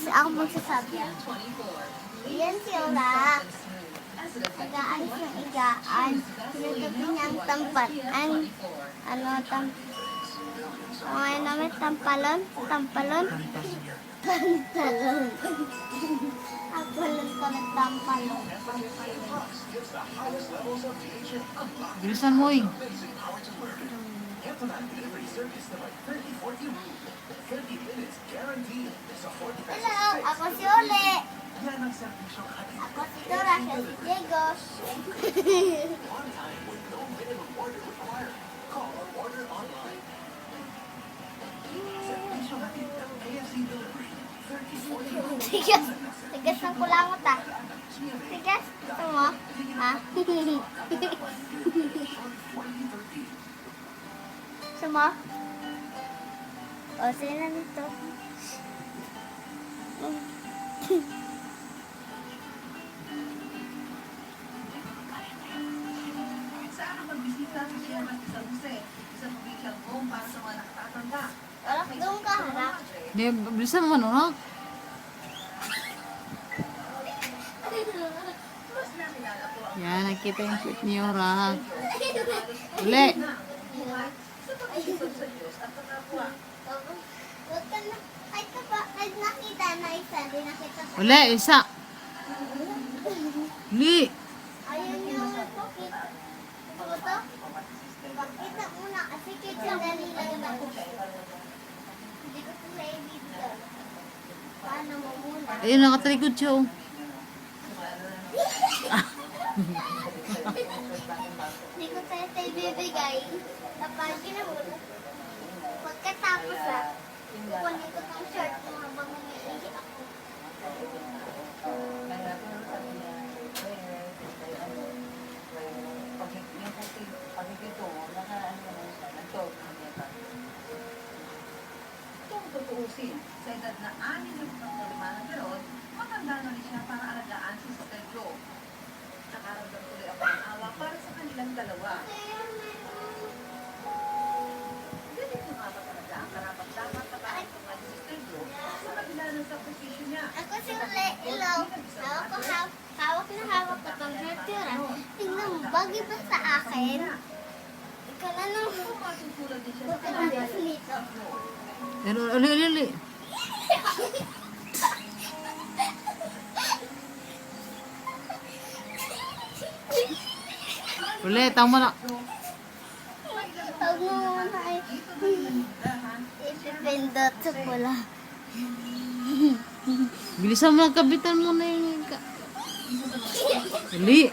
ako magsasabi. Yan si Orak. Nag-aalis ng igaan. Sinagabi niya ang tampat. Ano namin? Tampalon? Tampalon? Pantalon. Tampalon ko ng tampalon. Bilisan mo eh. Hello, ako si Ole. Ako si Dora, siya si Diego. Tigas. Tigas ng kulangot ah. Tigas. Gusto mo? Ha? Gusto mo? O, sino na nito? Saan ang magbisita sa Chairman sa San Jose? Isang provincial home para sa mga nakatatanda. Orak, doon ka harap. Di, bilisan mo ano, ha? Mas nakilala ko ang Yan, nakita yung cute niyo, ha? Uli! sa pagkisod sa Diyos at pagkakwa. Huwag ka na. Kahit nakita na isa, di nakita sa... Uli, isa! Uli! Ayun yung pakit. Gusto mo to? Pakita muna kasi kitsa dali lang ako. Hindi ko sa dito. Paano mo muna? Ayun, nakatalikod siya, oh. Hindi ko tayo bibigay. Kapag ginamula. Pagkatapos kukunin ko tong shirt mo habang umiihi ako. Kung tutuusin, sa edad na 65 na taon, matanda na rin siya para alagaan si Pedro. Nakaramdam tuloy ako ng awa para sa kanilang dalawa. Ganito nga ba talaga ang karapat-dapat na kaayuan si Pedro sa kabila ng sakripisyo niya? Ako si Ule, ilaw. Hawak na hawak ko tong hertura. Tingnan mo, bagay ba sa akin? Ikaw na nung Kung matutulad din siya sa pagkatapos nito. Pero, uli. Uli, tama na. Huwag mo muna ay ipipindot sa pula. Bilisan mo, kabitan mo na yun. Uli!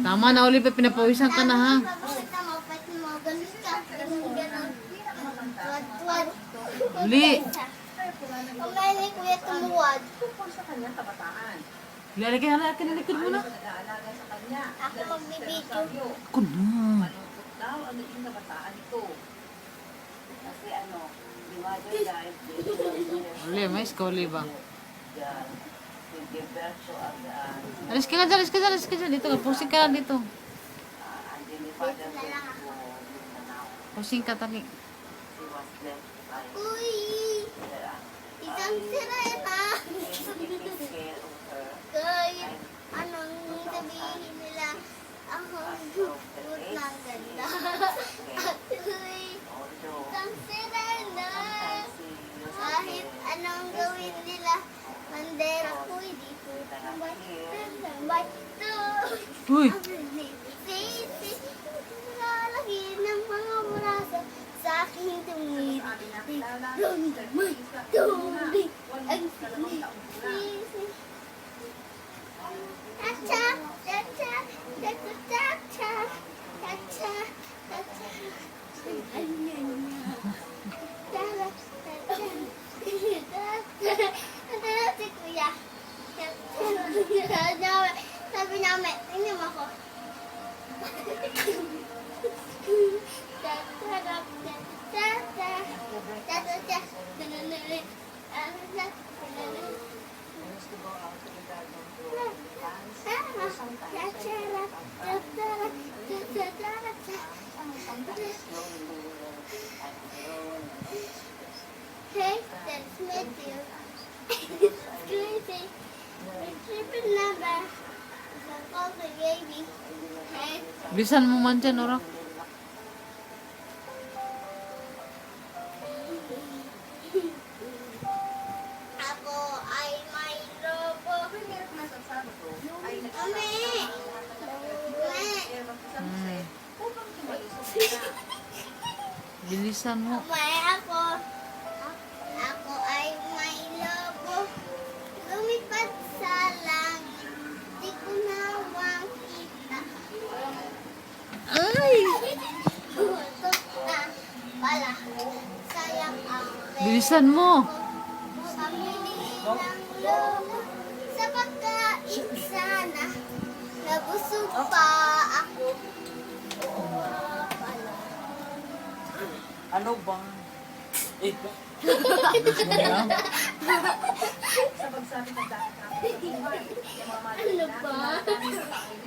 Tama na, uli, pinapawisan ka na, ha? Tapos ito mo, pwede mo, ganun ka. Ganun. Tuwad. Uli! Kumain ni Kuya tumuwad. tungkol sa kanyang kabataan. Lalaki na likod mo na. Nag-aalaga sa kanya. Ako magbibidyo. Ako na. Malungkot daw ang naging kabataan nito. Kasi the mother died Uli, mais ka, uli ba? with the birth to Alis ka dyan. Dito ka, pusing ka lang dito. and then the father Dito na lang ako. Pusing ka, tali. she was left by Uy! her Isang sirena! taking care of her Kahit anong sabihin nila, ako good lang ganda. Uy! although Isang sirena! sometimes she used Kahit anong gawin nila, bandera ko, hindi po. Bato! Uy! Sisi! Lalaki ng mga braso sa aking tumit. May tubig ang sisi. Tacha! Tacha! Tacha! Tacha! Tacha! Tacha! Tara! Tacha! Tacha! Si Kuya. Sabi namin, tingnan mo ako. used to go out to the garden to dance. Sometimes slowly and alone. Hey, that's Matthew. Sipin na ba? Isang coffee, baby. Eh, Bilisan mo man dyan, Orak. ako ay may lobo. Primer na sa Sabado ay Mami! Mami! Upang tumalusog sila. Bilisan mo. May ako. Ako ay may lobo. Lumipad sa langit. Di ko nawang kita. Ay! Tutok na pala. Sayang ang Bilisan mo. pamili ng lobo. Sa pagkain sana. Nabusog pa ako. Pala. Ano ba? Eh, Sa pagsabi ng dati natin sa buhay, yung mga mali Ano natin ba? na dahil sa akin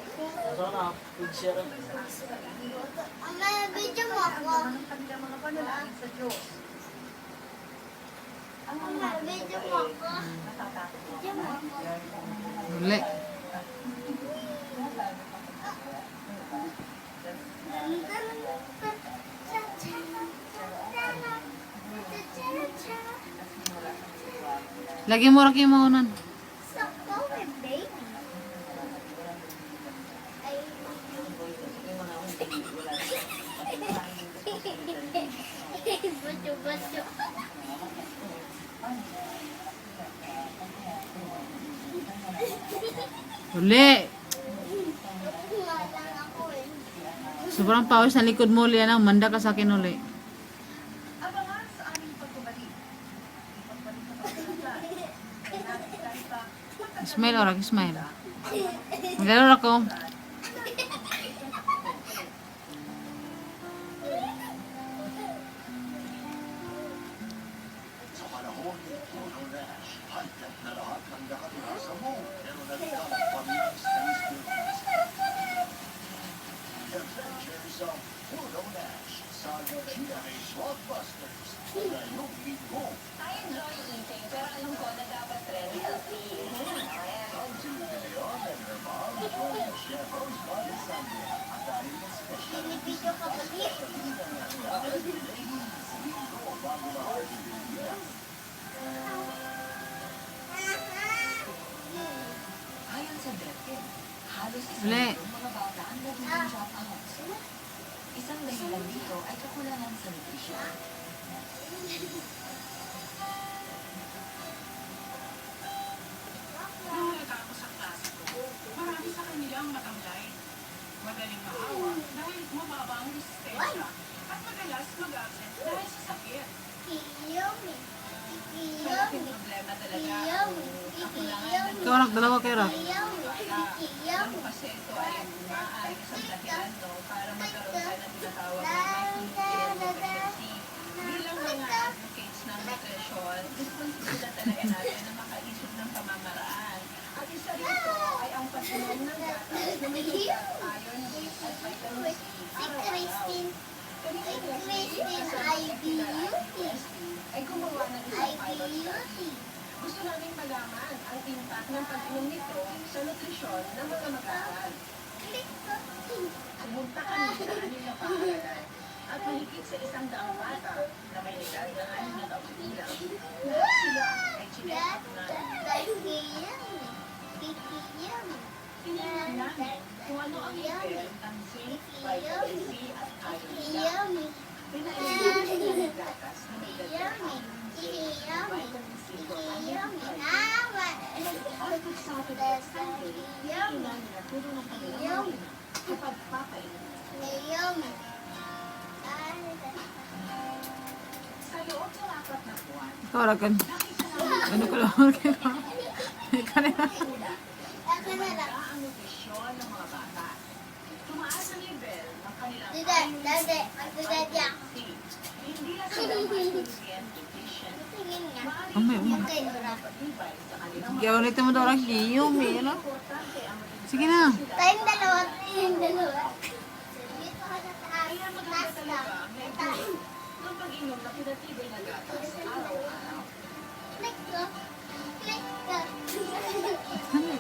sana, pag-share. Ama, video mo ako. ang kanilang mga panalangin sa Diyos. Ang mga Ama, video mo ako. natatakot mo. Video mo ako. Uli. Lagi mo rak yung maunan. Bacho-bacho. Uli. Wala lang ako eh. Sobrang pawis na likod mo, Liana. Manda ka sa akin uli. Abangan sa aming pagbabalik. Pagbalik sa pagkakas. Kahit pa Smile, Orak. Smile. Maglaro ako. Sa panahon ni Bruno Nash, high-tech na lahat ng nakatira sa mall. Pero nagkang pamilis na experience. Adventures of Bruno Nash sa GMA Blockbusters. Ngayong linggo. I enjoy eating, pero alam ko na dapat rin healthy. Auntie De Leon and her mom join Chef Osvaldo Sande. At dahil ng special Binibidyo ka ba di? ladies, linggo bago ma-party yes. Ayon sa Berken, halos isang Uli. milyong mga bata ang nag-job ang homeschool. Isang dahilan dito ay kakulangan sa nutrisyon. Nung nagako sa klase ko, marami sa kanilang matamlay. Madaling maawa dahil mababa ang resistensya at madalas mag-absent dahil sa sakit. Kiyomi. Malaking Kiyomi. problema talaga Kiyomi. ang kakulangan ng Ikaw, Orak. Dalawa kayo, Orak. Kiyomi. Alam Kiyomi. mo kasi ito ay maaaring isang dahilan no, para magkaroon ka ng tinatawag na micronutrient deficiency. Bilang mga advocates ng nutrition, responsibilidad talaga natin na makaisip ng pamamaraan. At isa rito ay ang pagtunog ng gatas na may lugar, iron, zinc, at vitamin C. Si Christine. Kanina Si classmate Christine sa ay beauty. ay gumawa ng Ay isang pilot study. beauty. Gusto namin malaman ang impact ng pag-inom nito sa nutrisyon ng mga mag-aaral. Click ko. Pumunta kami sa kanila paaralan at mahigit sa 100 bata na may edad na 6 na taong bilang. Lahat sila ay chinek na Kiyomi. Kiyomi. tinitingnan namin kung ano ang level ng zinc, vitamin C at iron nila. Kiyomi. Pinainom sila ng gatas na may Kiyomi. dagdag Kiyomi. vitamin C for Kiyomi. iron. Nawa. Every Saturday at Sunday, hindi namin naturo ng kanilang Kiyomi. mga kapag papainom. Kiyomi. Sa loob ng 4 na buwan, Ikaw, Orak. nakita namin Ano ko lang, Orak. Ikaw na lang. Ako na lang. ang nutrisyon ng mga bata. Tumaas ang level ng kanilang Dada, iron, dada. Ako dada. C. Hindi lang sila micronutrient deficient. Tingin nga. Oh, may uma. Okay, oras. Matibay sa kanilang Sige, ulitin mo daw, Orak. Kiyomi. Ano? importante ang maging Sige na. Tayong dalawa. Tayong dalawa. Dito ka sa taas. kaya maganda Taas talaga lang. ang level ng pag-inom na pinatibay na gatas araw-araw. Click ko. Click ko. Ano?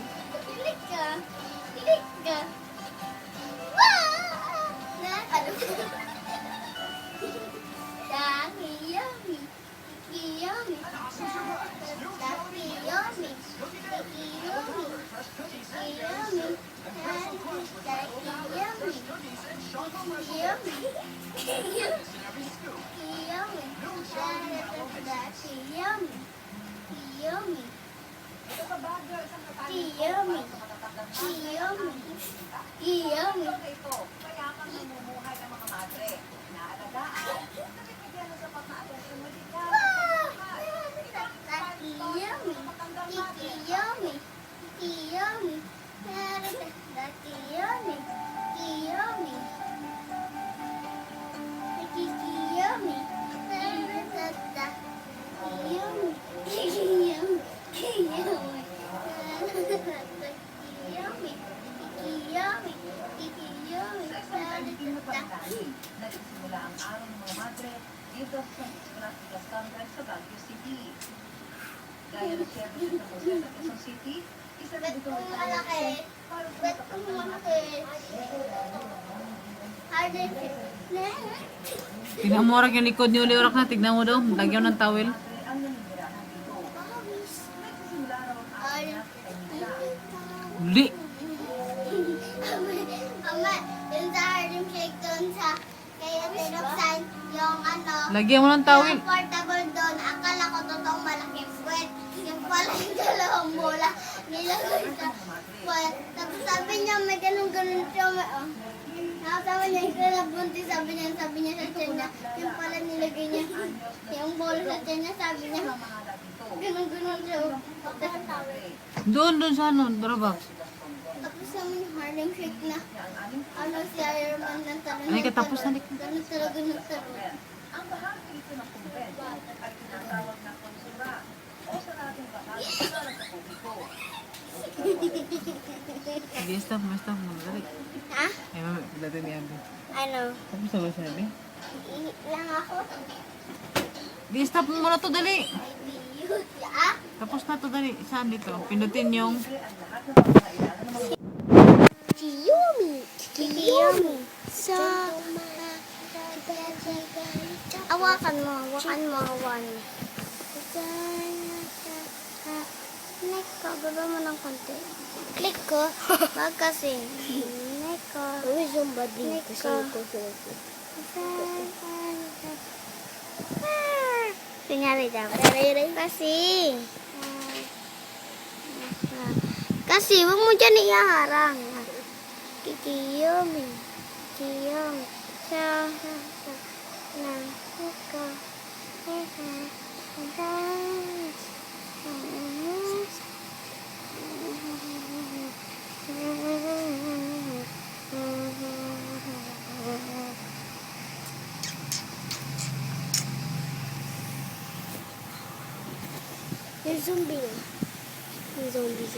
Kiyomi. Kiyomi. Ito, kaya kang namumuhay ang mga madre. Inaalagaan, nabibigyan ng sapat na atensyon medikal. Kiyomi. Kiyomi. Kiyomi. Kiyomi. Kiyomi. Kiyomi. Kiyomi. Kiyomi. Kiyomi. Kiyomi. Kiyomi. Kiyomi. Sa isang kanting na pagkain, nagsisimula ang araw ng mga madre dito sa Plasticas Congress sa Baguio City. Gaya ng Siyempre sa Jose sa Quezon City, isa na dito ang Malaki. Ba't kung malaki? Harder. Tignan mo orak yung likod ni Uli orak na. Tignan mo daw. Lagyan ng towel. ang naninirahan dito. Nagsisimula raw ang araw na Uli. Ama, yung sa Harlem Shake doon sa kaya tinuksan yung ano, Lagyan mo ng towel. yung portable doon, akala ko totoong malaking puwet. Yung pala yung dalawang bola, nilagay sa puwet. Tapos sabi niya, may ganun-ganun siya. Tapos sabi niya, ikaw na buntis, sabi niya sa tiyan niya. Yung pala nilagay niya, yung bola sa tiyan niya, sabi niya, ganun-ganun siya. Doon sa ano. Drabak. Tapos naman yung Harlem Shake na, ano si Iron Man ng talon. Ay, katapos na lik. Ganun talaga nagtaroon. ang bahagi ito ng kumbento ay tinatawag na konsura o sa nating bahagi para sa publiko. Sige, stop mo. Stop mo. Dali. Ha? Ay, mami. Dati ni Abby. Ano? Tapos na ba siya, Abby? Lang ako? Di, stop mo muna to. Dali. Ah? Tapos na to. Dali. Saan dito? Pindutin yung... Kiyomi. Kiyomi. So, awakan mo. Awakan mo. Awan. Click ko. Baba mo ng konti. Click ko. Wag kasi. Click ko. Uy, zumba din. Kasi ito kunyari daw. Kasi, huwag mo dyan iyaharang. Kikiyomi. Kiyomi. Sa, na, iko. Yung zombie na. Yung zombie.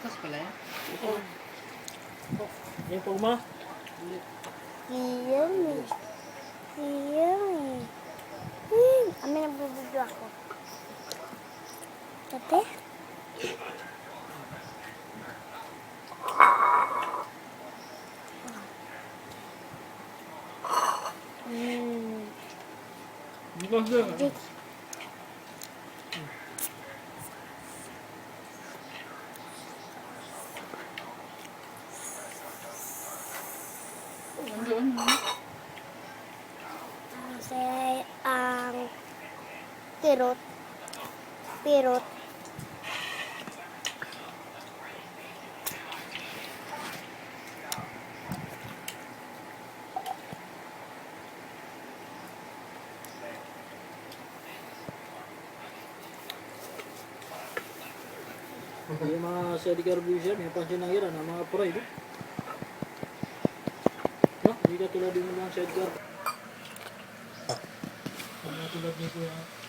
Tapos pala yan. Yung puma. Kiyomi. Kiyomi. Amin ang bubudyo ako. Tate? Bukas lang. Kasi ang pirot. Pirot. Yung mga Sedi Carbusia, may pansin ng ira ng mga puray. No? Hindi ka tulad yung mga Sedi Carbusia. Hindi ka tulad nito yan.